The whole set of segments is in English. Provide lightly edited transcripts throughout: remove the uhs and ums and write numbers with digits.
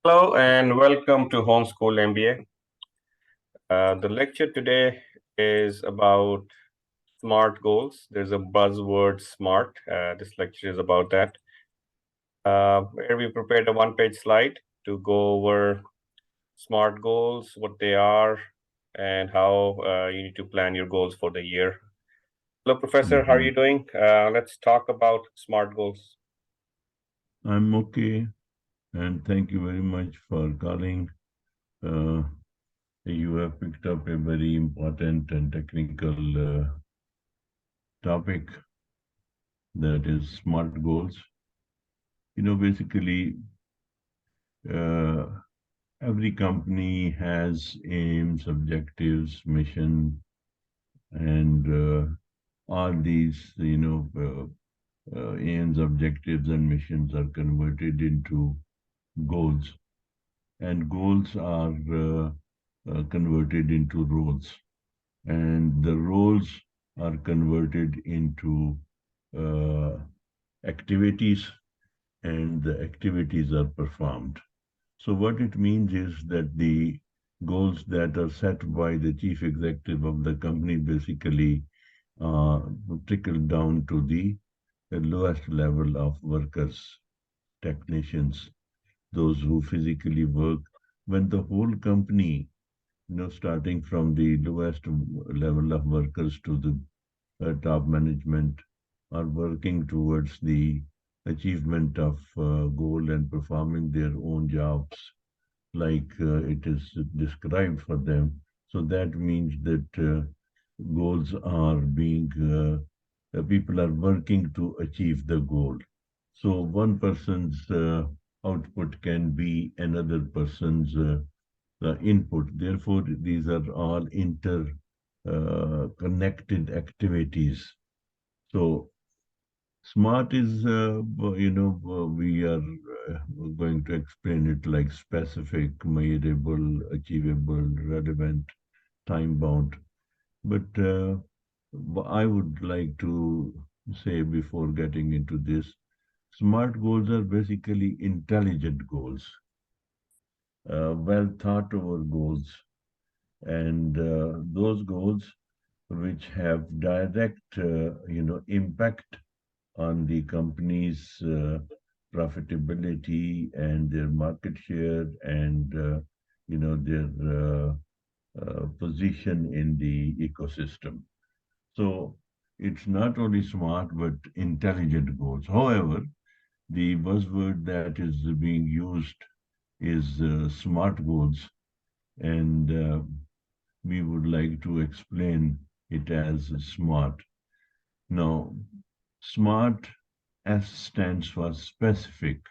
Hello and welcome to Homeschool MBA. The lecture today is about SMART goals. There's a buzzword SMART. This lecture is about that, where we prepared a one-page slide to go over SMART goals, what they are, and how you need to plan your goals for the year. Hello, Professor. How are Mhm. you doing? Let's talk about SMART goals. I'm okay, and thank you very much for calling. Uh, you have picked up a very important and technical topic that is smart goals. Basically, uh, every company has aims, objectives, mission, and all these, aims, objectives, and missions are converted into goals, and goals are converted into roles, and the roles are converted into uh, activities, and the activities are performed. So, what it means is that the goals that are set by the chief executive of the company basically uh, trickle down to the lowest level of workers, technicians, those who physically work. When the whole company, starting from the lowest level of workers to the top management, are working towards the achievement of goal and performing their own jobs like it is described for them. So that means that goals are being, people are working to achieve the goal. So one person's output can be another person's input. Therefore, these are all inter connected activities. So smart is, we are going to explain it like specific, measurable, achievable, relevant, time bound. But I would like to say before getting into this, smart goals are basically intelligent goals, well thought over goals, and those goals which have direct, impact on the company's profitability and their market share and their position in the ecosystem. So it's not only smart but intelligent goals. However, the buzzword that is being used is smart goals, and we would like to explain it as smart. Now, SMART, S stands for specific.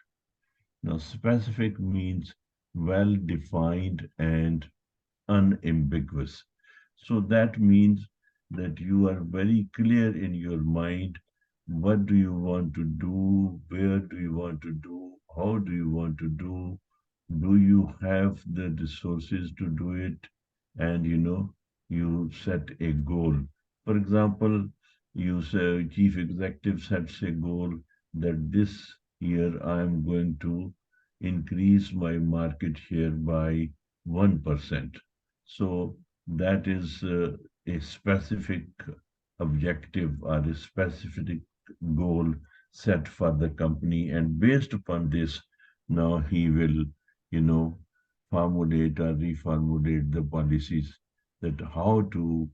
Now, specific means well defined and unambiguous. So that means that you are very clear in your mind what do you want to do, where do you want to do, how do you want to do you have the resources to do it, and you set a goal. For example, you say chief executive sets a goal that this year I am going to increase my market share by 1%. So that is a specific objective or a specific goal set for the company. And based upon this, now he will, you know, formulate or reformulate the policies that how to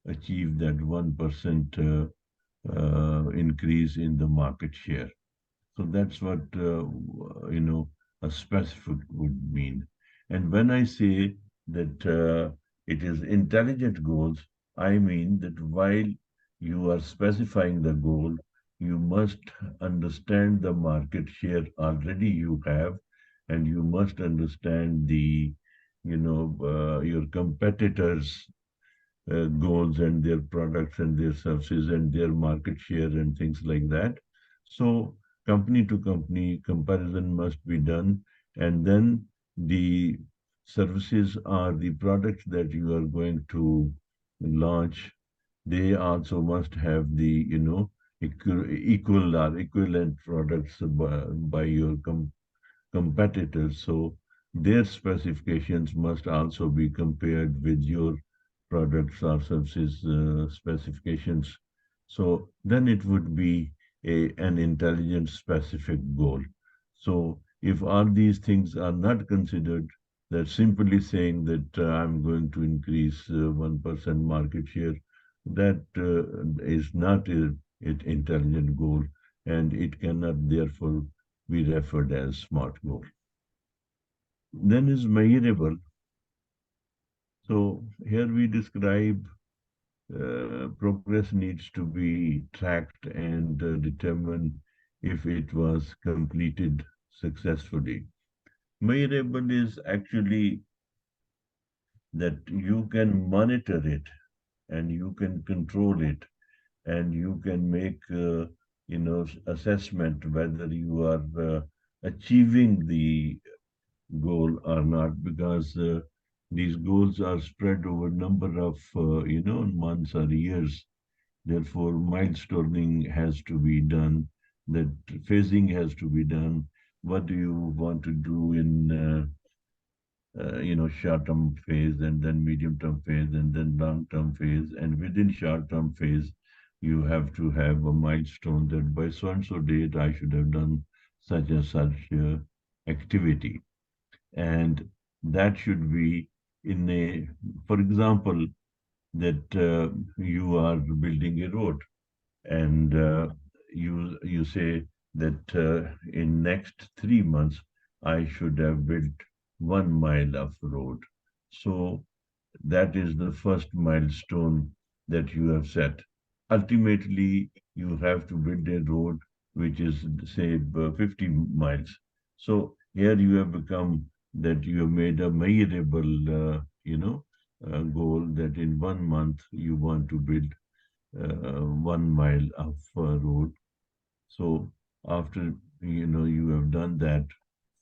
achieve that 1% increase in the market share. So that's what a specific would mean. And when I say that it is intelligent goals, I mean that while you are specifying the goal, you must understand the market share already you have, and you must understand your competitors' goals and their products and their services and their market share and things like that. So company to company comparison must be done, and then the services or the products that you are going to launch, they also must have the equal or equivalent products by your competitors. So their specifications must also be compared with your products or services specifications. So then it would be an intelligent specific goal. So if all these things are not considered, that simply saying that I'm going to increase 1% market share, that is not an intelligent goal, and it cannot therefore be referred as smart goal. Then is measurable. So here we describe progress needs to be tracked and determine if it was completed successfully. Measurable is actually that you can monitor it and you can control it and you can make assessment whether you are achieving the goal or not, because these goals are spread over number of months or years. Therefore milestoning has to be done, that phasing has to be done. What do you want to do in short term phase, and then medium term phase, and then long term phase, and within short term phase you have to have a milestone that by so and so date I should have done such and such activity. And that should be in a, for example, that you are building a road, and you say that in next 3 months I should have built 1 mile of road. So that is the first milestone that you have set. Ultimately, you have to build a road which is, say, 50 miles. So here you have become that you have made a measurable, goal that in 1 month you want to build 1 mile of road. So after you have done that,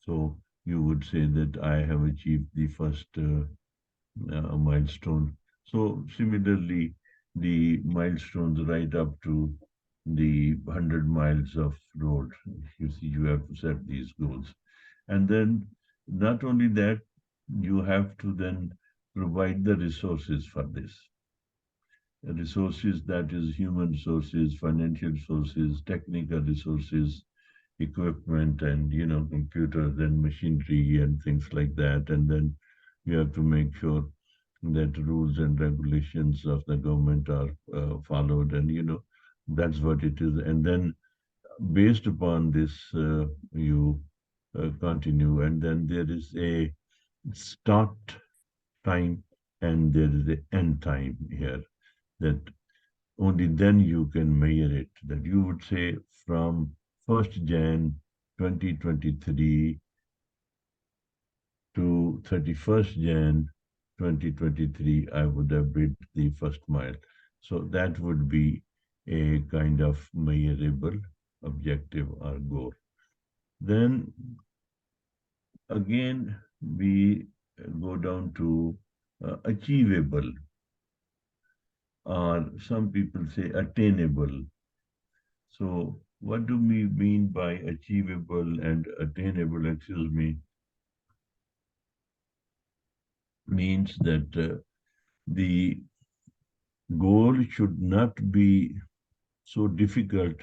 so you would say that I have achieved the first milestone. So similarly, the milestones right up to the 100 miles of road. You see, you have to set these goals. And then not only that, you have to then provide the resources for this. Resources, that is human resources, financial resources, technical resources, equipment, and computers and machinery and things like that. And then you have to make sure that rules and regulations of the government are followed, and that's what it is. And then based upon this, you continue, and then there is a start time and there is a end time here, that only then you can measure it. That you would say from 1st Jan 2023 to 31st Jan 2023, I would have built the first mile. So that would be a kind of measurable objective or goal. Then again, we go down to achievable, or some people say attainable. So what do we mean by achievable and attainable? Excuse me, means that the goal should not be so difficult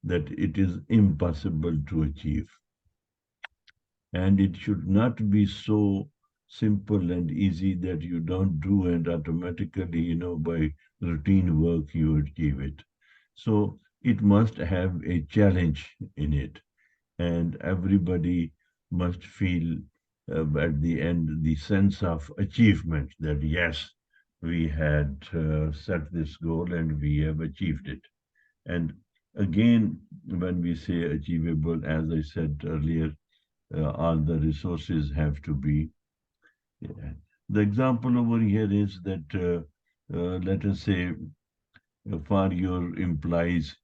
that it is impossible to achieve. And it should not be so simple and easy that you don't do and automatically, by routine work, you achieve it. So it must have a challenge in it. And everybody must feel at the end the sense of achievement, that yes, we had set this goal and we have achieved it. And again, when we say achievable, as I said earlier, all the resources have to be. Yeah. The example over here is that, let us say, for your employees,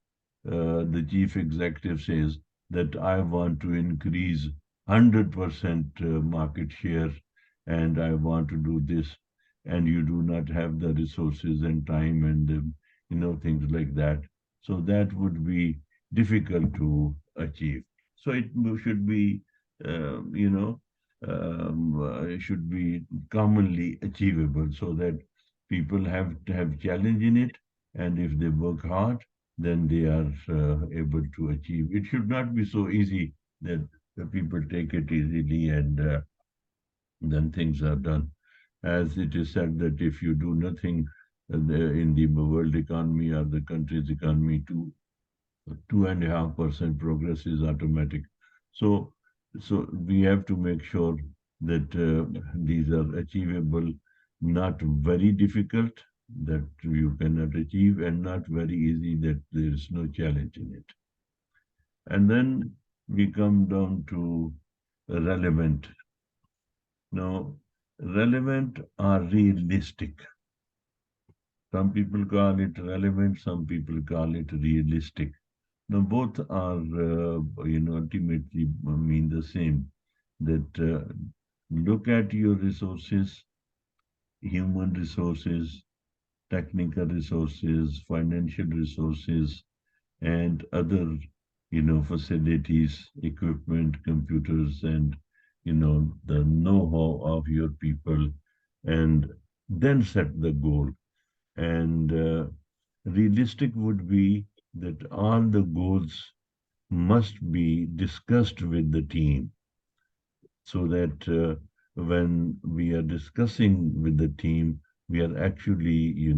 the chief executive says that I want to increase 100% market share and I want to do this, and you do not have the resources and time and things like that. So that would be difficult to achieve. So it should be, uh, you know, should be commonly achievable, so that people have to have challenge in it, and if they work hard, then they are able to achieve. It should not be so easy that the people take it easily and then things are done. As it is said that if you do nothing in the world economy or the country's economy, 2.5% progress is automatic. So, so we have to make sure that these are achievable, not very difficult that you cannot achieve, and not very easy that there is no challenge in it. And then we come down to relevant. Now, relevant or realistic. Some people call it relevant, some people call it realistic. Now, both are, ultimately mean the same. That look at your resources, human resources, technical resources, financial resources, and other, facilities, equipment, computers, and, the know-how of your people, and then set the goal. And realistic would be that all the goals must be discussed with the team, so that when we are discussing with the team, we are actually,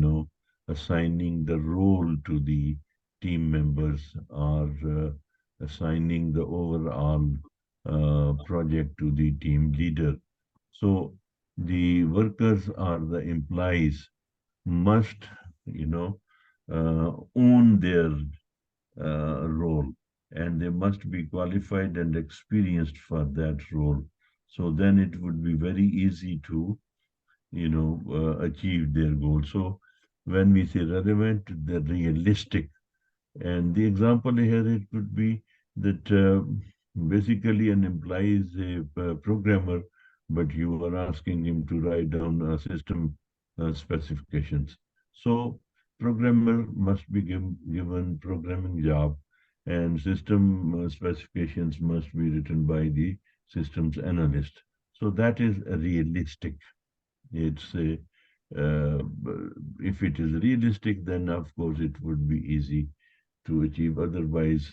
assigning the role to the team members, or assigning the overall project to the team leader. So the workers or the employees must, own their role, and they must be qualified and experienced for that role. So then it would be very easy to, achieve their goal. So when we say relevant, they're realistic. And the example here it could be that basically an employee is a programmer, but you are asking him to write down system specifications. So programmer must be given programming job, and system specifications must be written by the systems analyst. So that is a realistic. It's a if it is realistic, then of course it would be easy to achieve. Otherwise,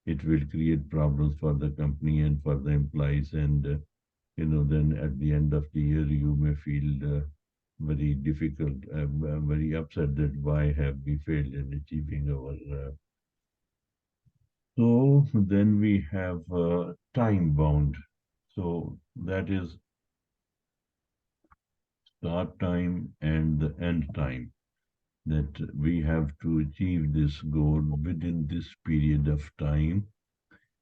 it will create problems for the company and for the employees. And, then at the end of the year, you may feel very difficult, very upset that why have we failed in achieving our. So then we have time bound. So that is start time and the end time, that we have to achieve this goal within this period of time,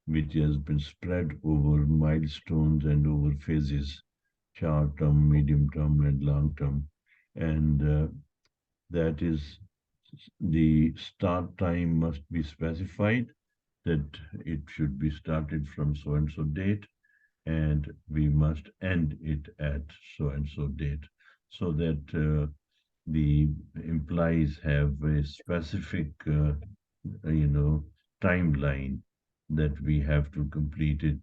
which has been spread over milestones and over phases, short term, medium term, and long term. And that is, the start time must be specified, that it should be started from so and so date, and we must end it at so and so date, so that the implies have a specific, timeline, that we have to complete it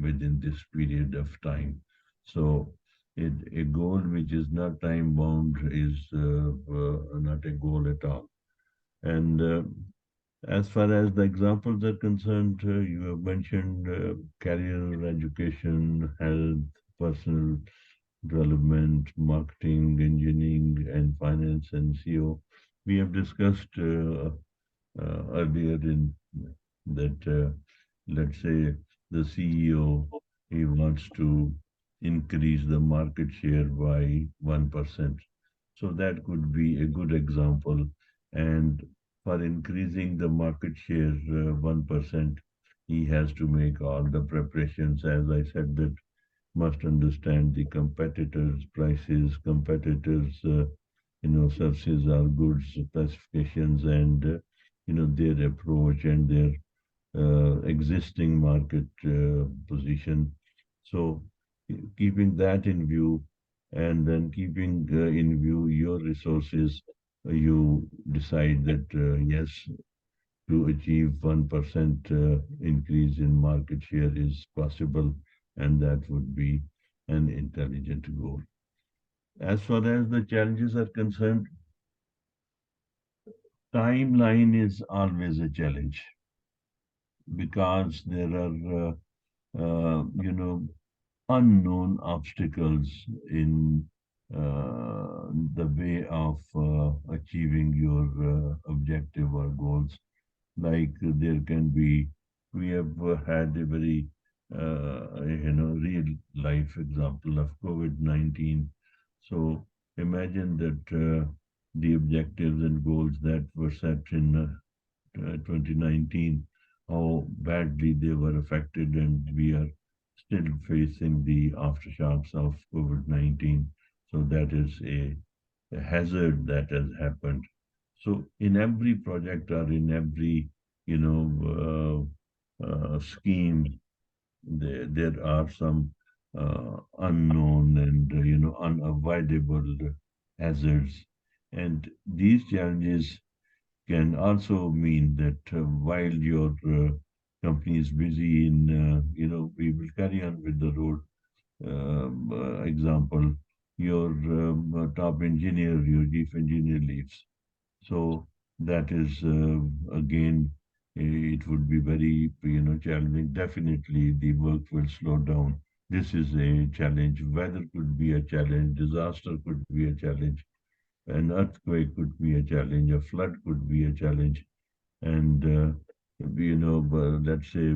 within this period of time. So a goal which is not time bound is not a goal at all. And as far as the examples are concerned, you have mentioned career, education, health, personal development, marketing, engineering, and finance and CEO. We have discussed earlier in that, let's say, the CEO, he wants to increase the market share by 1%. So that could be a good example. And for increasing the market share 1%, he has to make all the preparations, as I said, that must understand the competitors' prices, competitors' services or goods specifications, and their approach and their existing market position. So keeping that in view, and then keeping in view your resources, you decide that yes, to achieve 1% increase in market share is possible, and that would be an intelligent goal. As far as the challenges are concerned, timeline is always a challenge because there are, unknown obstacles in the way of achieving your objective or goals. Like there can be, we have had a very, real life example of COVID-19. So imagine that the objectives and goals that were set in 2019, how badly they were affected, and we are still facing the aftershocks of COVID-19. So that is a hazard that has happened. So in every project or in every, scheme, there are some unknown and, unavoidable hazards. And these challenges can also mean that while your company is busy in, we will carry on with the road example, your top engineer, your chief engineer leaves. So that is again, it would be very, challenging. Definitely, the work will slow down. This is a challenge. Weather could be a challenge. Disaster could be a challenge. An earthquake could be a challenge. A flood could be a challenge. And let's say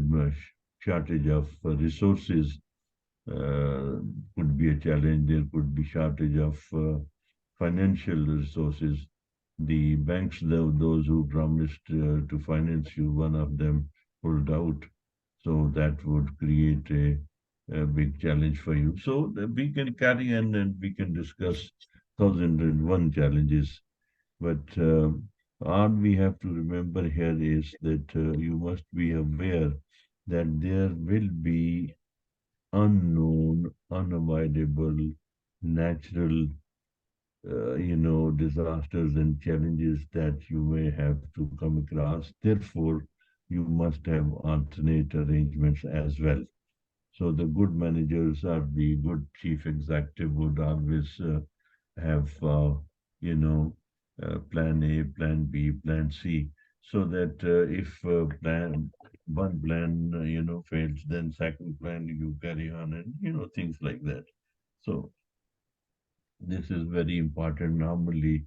shortage of resources could be a challenge. There could be shortage of financial resources. The banks, those who promised to finance you, one of them pulled out. So that would create a big challenge for you. So we can carry on and we can discuss 1001 challenges. But all we have to remember here is that you must be aware that there will be unknown, unavoidable, natural, disasters and challenges that you may have to come across. Therefore, you must have alternate arrangements as well. So the good managers or the good chief executive would always have, you know, plan A, plan B, plan C, so that if plan one plan, fails, then second plan you carry on, and things like that. So this is very important. Normally,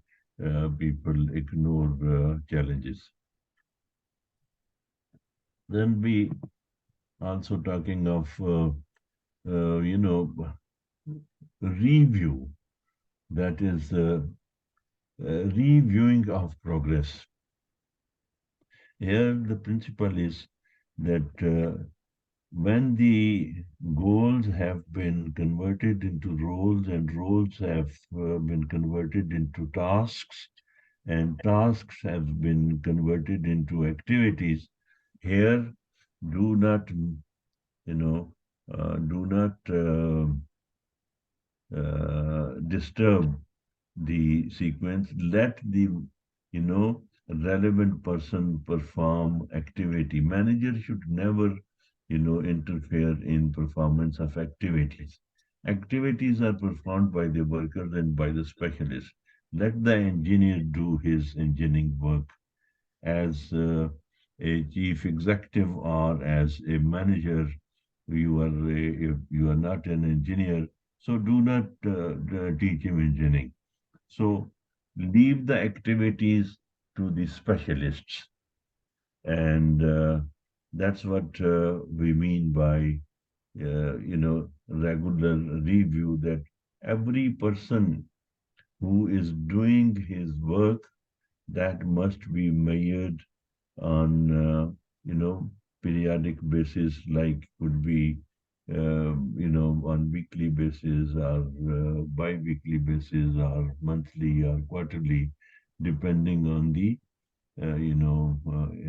people ignore challenges. Then we also talking of, uh, you know, review. That is reviewing of progress. Here, the principle is that when the goals have been converted into roles and roles have been converted into tasks and tasks have been converted into activities, here do not, do not disturb the sequence. Let the, relevant person perform activity. Manager should never, interfere in performance of activities. Activities are performed by the workers and by the specialists. Let the engineer do his engineering work. As a chief executive or as a manager, you are not an engineer, so do not teach him engineering. So leave the activities to the specialists, and that's what we mean by regular review. That every person who is doing his work, that must be measured on periodic basis, like could be on weekly basis or bi-weekly basis or monthly or quarterly, depending on the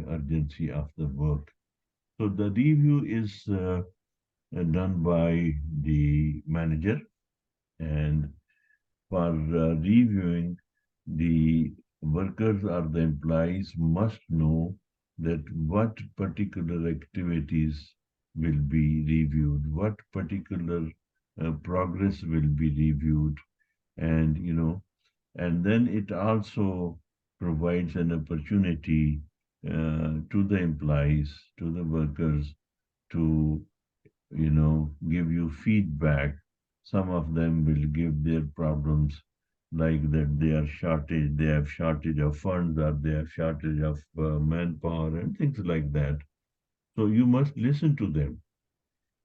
urgency of the work. So the review is done by the manager, and for reviewing, the workers or the employees must know that what particular activities will be reviewed, what particular progress will be reviewed, and and then it also provides an opportunity to the employees, to the workers, to give you feedback. Some of them will give their problems, like that they have shortage of funds, or they have shortage of manpower and things like that. So you must listen to them.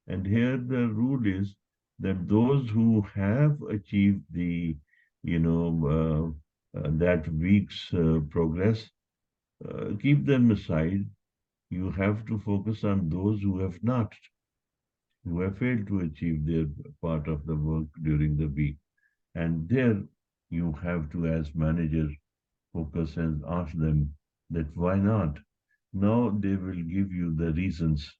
And here the rule is that those who have achieved the, that week's progress, keep them aside. You have to focus on those who have not, who have failed to achieve their part of the work during the week. And there you have to, as manager, focus and ask them that why not? Now they will give you the reasons,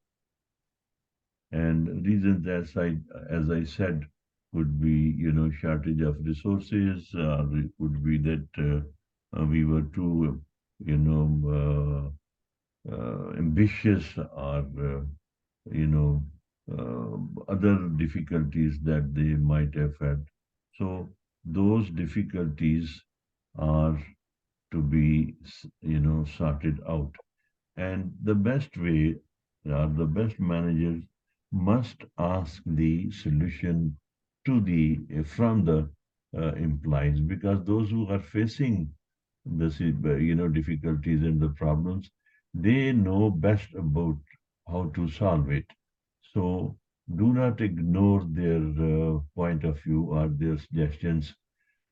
and reasons, as I said, could be shortage of resources, it could be that we were too you know ambitious, or you know other difficulties that they might have had. So those difficulties are to be sorted out. And the best way, or the best managers, must ask the solution to the from the employees, because those who are facing the difficulties and the problems, they know best about how to solve it. So do not ignore their point of view or their suggestions,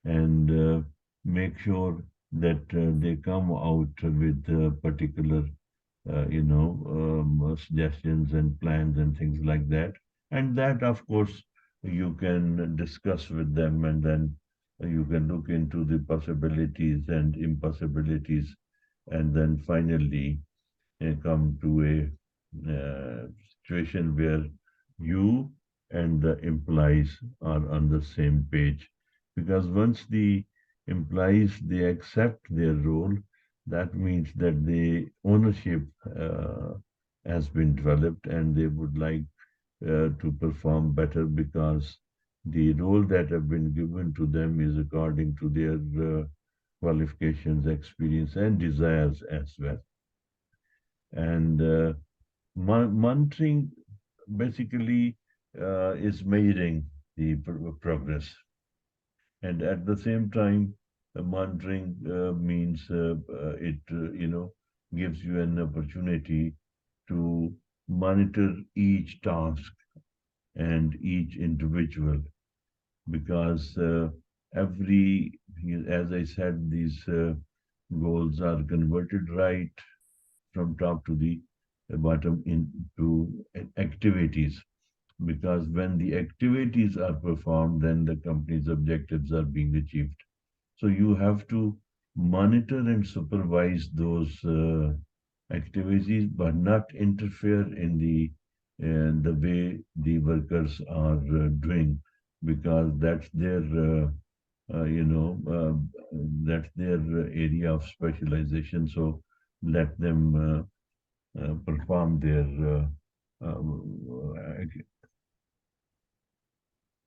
and make sure that they come out with particular suggestions and plans and things like that. And that, of course, you can discuss with them, and then you can look into the possibilities and impossibilities, and then finally come to a situation where you and the employees are on the same page. Because once the employees they accept their role, that means that the ownership has been developed, and they would like to perform better, because the role that have been given to them is according to their qualifications, experience, and desires as well. And monitoring basically is measuring the progress. And at the same time, monitoring means it gives you an opportunity to monitor each task and each individual, because every as I said, these goals are converted right from top to the bottom into activities, because when the activities are performed, then the company's objectives are being achieved. So you have to monitor and supervise those activities, but not interfere in the way the workers are doing, because uh, you know that's their area of specialization. So let them perform their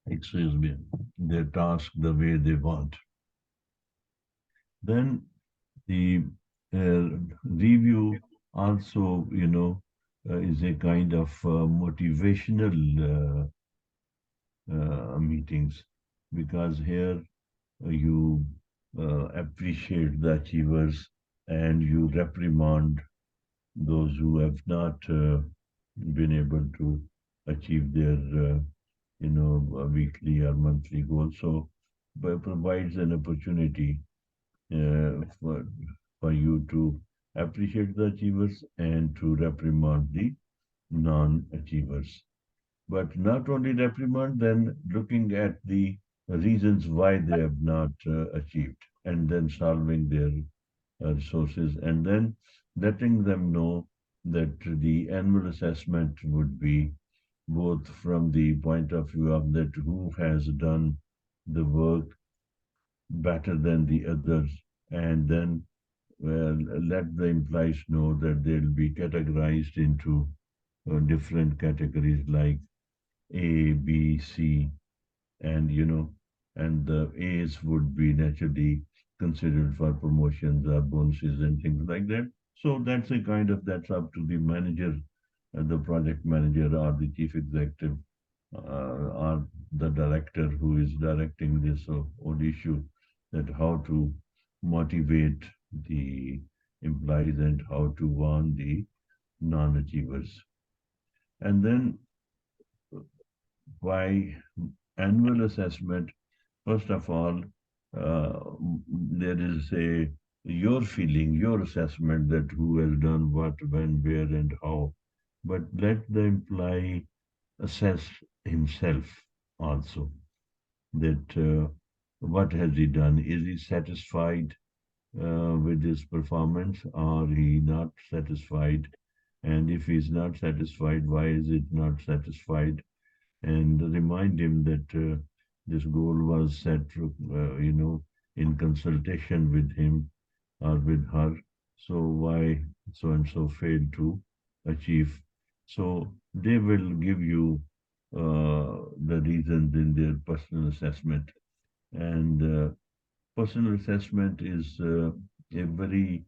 excuse me, their task the way they want. Then the review also, is a kind of motivational meetings, because here you appreciate the achievers, and you reprimand those who have not been able to achieve their weekly or monthly goals. So provides an opportunity for you to appreciate the achievers and to reprimand the non-achievers. But not only reprimand, then looking at the reasons why they have not achieved, and then solving their resources, and then letting them know that the annual assessment would be both from the point of view of that who has done the work better than the others, and then well, let the employees know that they'll be categorized into different categories like A, B, C, and and the A's would be naturally considered for promotions or bonuses and things like that. So that's up to the manager, the project manager or the chief executive or the director who is directing this whole issue, that how to motivate the employees and how to warn the non-achievers. And then by annual assessment, first of all, uh, there is a your feeling, your assessment that who has done what, when, where, and how. But let the employee assess himself also, that what has he done? Is he satisfied with his performance, or he not satisfied? And if he's not satisfied, why is it not satisfied? And remind him that this goal was set, in consultation with him or with her. So why so and so failed to achieve? So they will give you the reasons in their personal assessment. And personal assessment is a very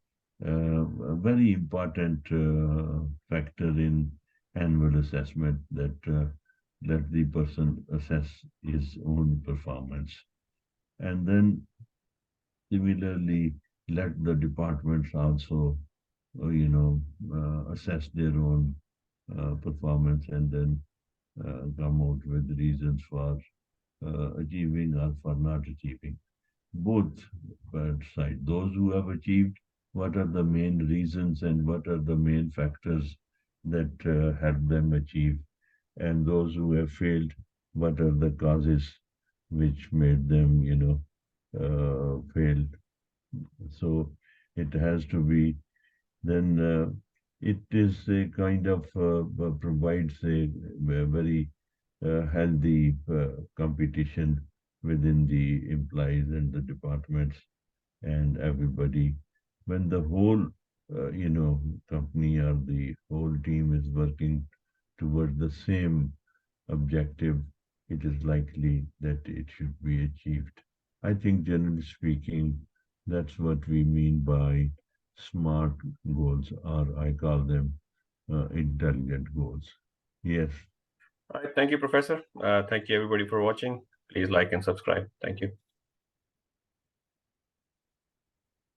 important factor in annual assessment, that let the person assess his own performance. And then similarly, let the departments also, assess their own performance, and then come out with reasons for achieving or for not achieving. Both sides, those who have achieved, what are the main reasons and what are the main factors that help them achieve, and those who have failed, what are the causes which made them, fail. So it has to be, then it is a kind of provides a very healthy competition within the employees and the departments and everybody. When the whole, company or the whole team is working towards the same objective, it is likely that it should be achieved. I think, generally speaking, that's what we mean by smart goals, or I call them intelligent goals. Yes. All right. Thank you, Professor. Thank you, everybody, for watching. Please like and subscribe. Thank you.